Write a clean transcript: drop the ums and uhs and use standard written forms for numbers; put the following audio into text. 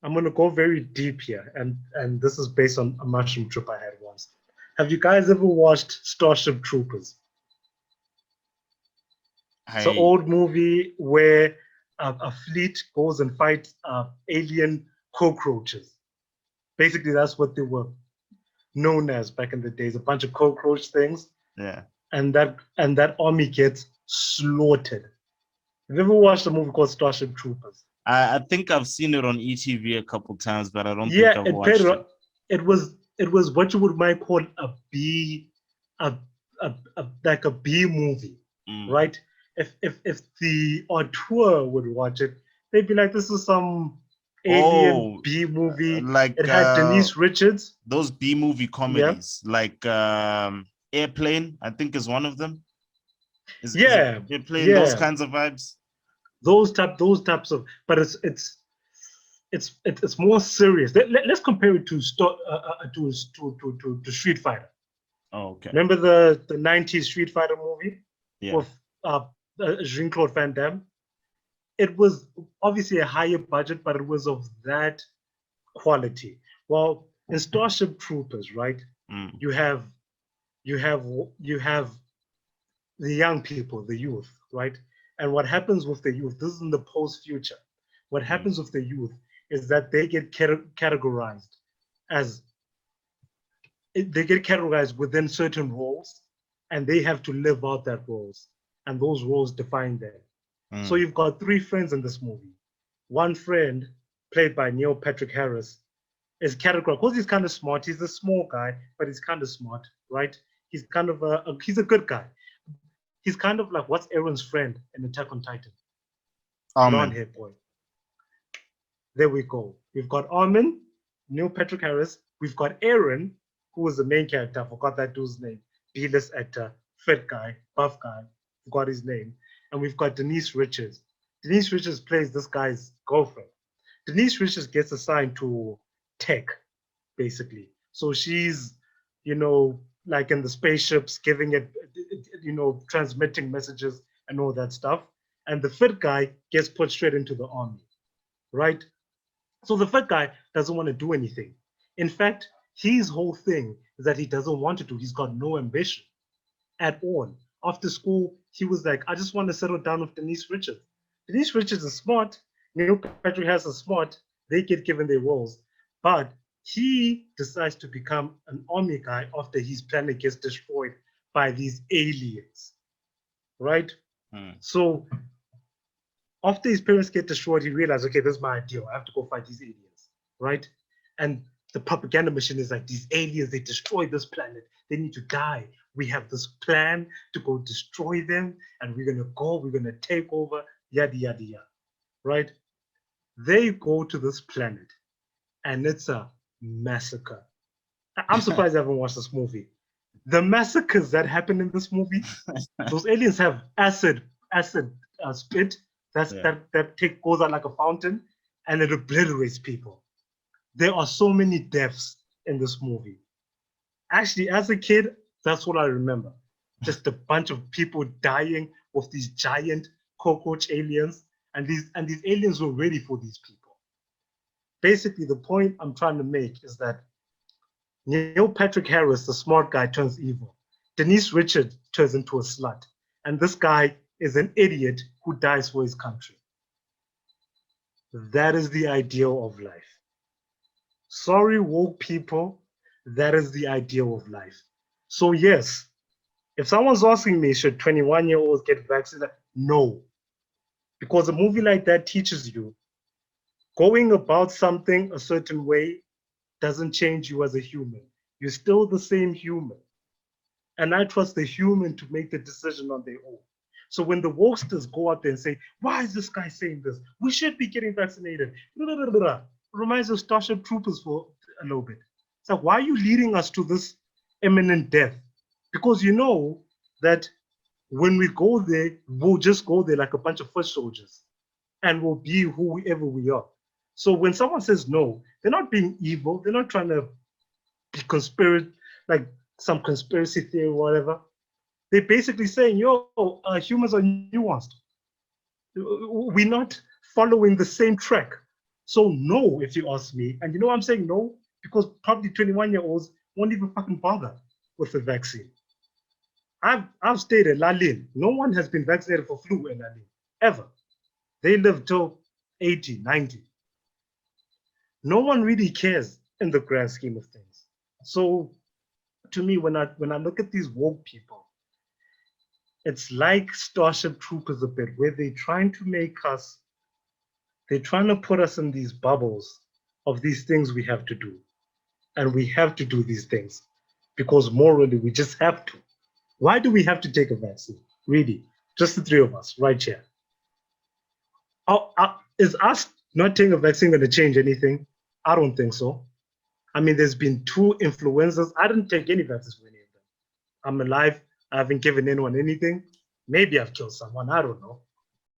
I'm gonna go very deep here, and this is based on a mushroom trip I had once. Have you guys ever watched Starship Troopers? It's an I old movie where a fleet goes and fights alien cockroaches. Basically, that's what they were known as back in the days, a bunch of cockroach things, yeah. and that army gets slaughtered. Have you ever watched a movie called Starship Troopers? I think I've seen it on ETV a couple times, but I don't think Yeah, I've watched it. it was what you would might call a, like a B movie, Mm. right? If the auteur would watch it, they'd be like, this is some alien Oh, B movie. like It had Denise Richards. those B movie Yeah. comedies, like Airplane, I think is one of them. Is it Yeah, Airplane? Those yeah. kinds of vibes. Those types of, but it's more serious. Let's compare it to Street Fighter. Oh, okay. Remember the 90s Street Fighter movie Yeah. with Jean-Claude Van Damme? It was obviously a higher budget, but it was of that quality. Well, in Starship Troopers, right? Mm. You have you have you have the young people, the youth, right? And what happens with the youth? This is in the post-future. What Mm. happens with the youth is that they get categorized as within certain roles, and they have to live out that roles, and those roles define them. So Mm. you've got three friends in this movie. One friend, played by Neil Patrick Harris, is categorized because he's kind of smart. He's a small guy, but he's kind of smart, right? He's kind of he's a good guy. He's kind of like what's Aaron's friend in Attack on Titan, blonde Amen. hair boy. There we go. We've got Armin, Neil Patrick Harris. We've got Aaron, who was the main character. I forgot that dude's name. B-list actor, fit guy, buff guy. Forgot his name. And we've got Denise Richards. Denise Richards plays this guy's girlfriend. Denise Richards gets assigned to tech, basically. So she's, like in the spaceships, giving it, transmitting messages and all that stuff. And the fit guy gets put straight into the army, right? So the fat guy doesn't want to do anything. In fact, his whole thing is that he doesn't want to do. He's got no ambition at all. After school, he was like, I just want to settle down with Denise Richards. Denise Richards is smart. Neil Patrick Harris is smart. They get given their roles. But he decides to become an army guy after his planet gets destroyed by these aliens, right? Mm. So after his parents get destroyed, he realized, okay, this is my ideal. I have to go fight these aliens, right? And the propaganda machine is like, these aliens, they destroyed this planet. They need to die. We have this plan to go destroy them, and we're going to take over, yada, yada, yada, right? They go to this planet, and it's a massacre. I'm surprised I haven't watched this movie. The massacres that happen in this movie, those aliens have acid spit Yeah. that goes out like a fountain, and it obliterates people. There are so many deaths in this movie. Actually, as a kid, that's what I remember. Just a bunch of people dying with these giant cockroach aliens, and these aliens were ready for these people. Basically, the point I'm trying to make is that Neil Patrick Harris, the smart guy, turns evil. Denise Richards turns into a slut. And this guy is an idiot who dies for his country. That is the ideal of life. Sorry, woke people, that is the ideal of life. So, yes, if someone's asking me, should 21-year-olds get vaccinated? No. Because a movie like that teaches you going about something a certain way doesn't change you as a human. You're still the same human. And I trust the human to make the decision on their own. So when the wokesters go out there and say, why is this guy saying this? We should be getting vaccinated. Blah, blah, blah, blah. Reminds of Starship Troopers for a little bit. It's like, why are you leading us to this imminent death? Because you know that when we go there, we'll just go there like a bunch of foot soldiers and we'll be whoever we are. So when someone says no, they're not being evil. They're not trying to be conspiracy, like some conspiracy theory or whatever. They're basically saying, yo, humans are nuanced. We're not following the same track. So no, if you ask me, and you know I'm saying no, because probably 21-year-olds won't even fucking bother with the vaccine. I've stayed at Lalin. No one has been vaccinated for flu in Lalin, ever. They live till 80, 90. No one really cares in the grand scheme of things. So to me, when I look at these woke people, it's like Starship Troopers a bit, where they're trying to put us in these bubbles of these things we have to do. And we have to do these things because morally we just have to. Why do we have to take a vaccine? Really? Just the three of us right here. Is us not taking a vaccine going to change anything? I don't think so. I mean, there's been two influenzas. I didn't take any vaccines for any of them. I'm alive. I haven't given anyone anything. Maybe I've killed someone. I don't know.